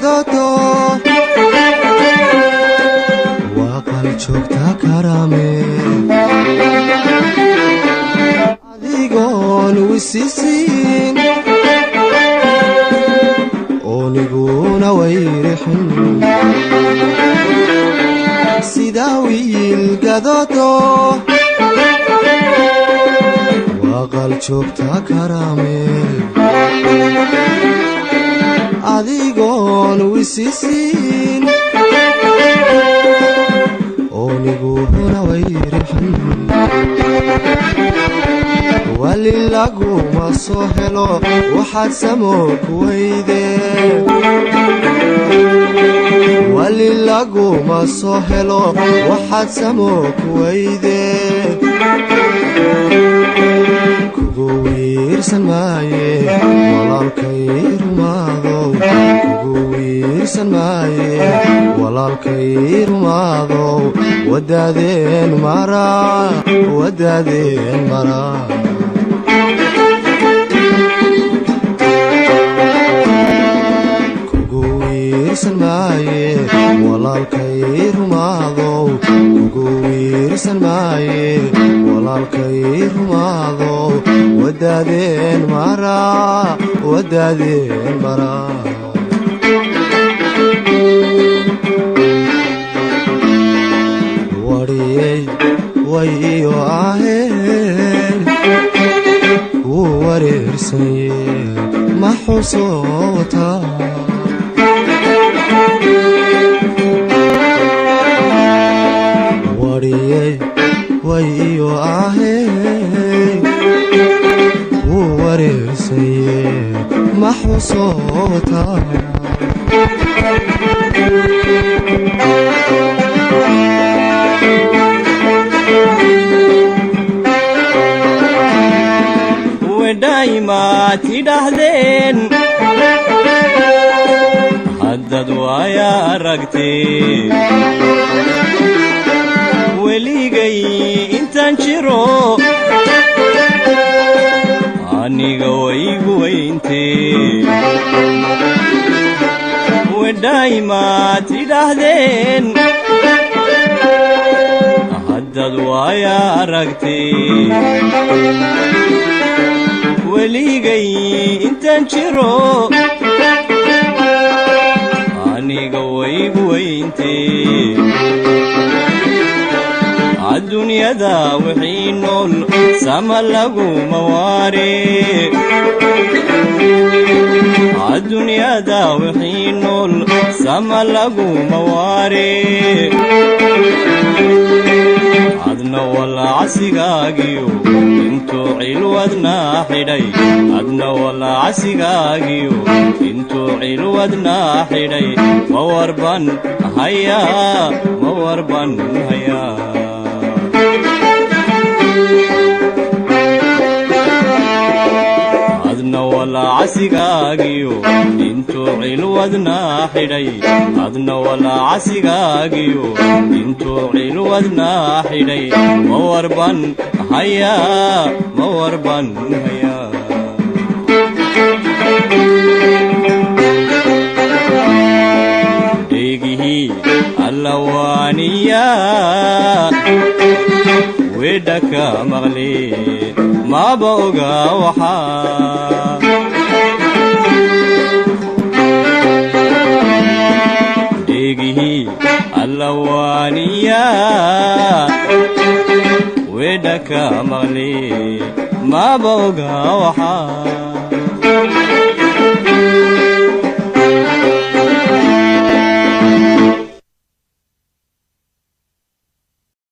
gadato waqal joogta karame adigoon wisisin ooniguna wayrixin sida wiil gadato waqal joogta karame adigoon wisisin ooniguna wayrixin walilaguma soo helo waxaad samoog weyde walilaguma soo helo waxaad samoog weyde kugu wiirsan maaye walaalkay rumaadow kugu wiirsan maaye walaalkay rumaadow wadaadeen maraa kugu wiirsan maaye walaalkay rumaadow kugu wiirsan maaye walaalkay rumaadow wadaadeen maraa wariyey way iyo aheen wuu wareersanye ma xusoota wariyey way iyo aheen wuu wareersanye ma xusoota دايما تدهدين حدد ويا رقتي ولي جاي انت انشرو عني قوي انتي ودايما تدهدين حدد ويا رقتي وليغي انت انشرو عني قوي انتي عالدنيا دا وحينول سما لقو مواري عالدنيا دا وحينول سما لقو مواري عدنا ولا عسيقاقيو انتو علودنا حدي عدنا ولا عسيقاقيو انتو علودنا حدي موربان هيا عدنا ولا عسيقاقيو انتو علودنا حدي عدنا ولا عسيقاقيو انتو علودنا حدي موربان هيا ديقه اللوانية ودك مغلي ما بوغا وحا ديقه اللوانية ودك مغلي ما بوغا وحا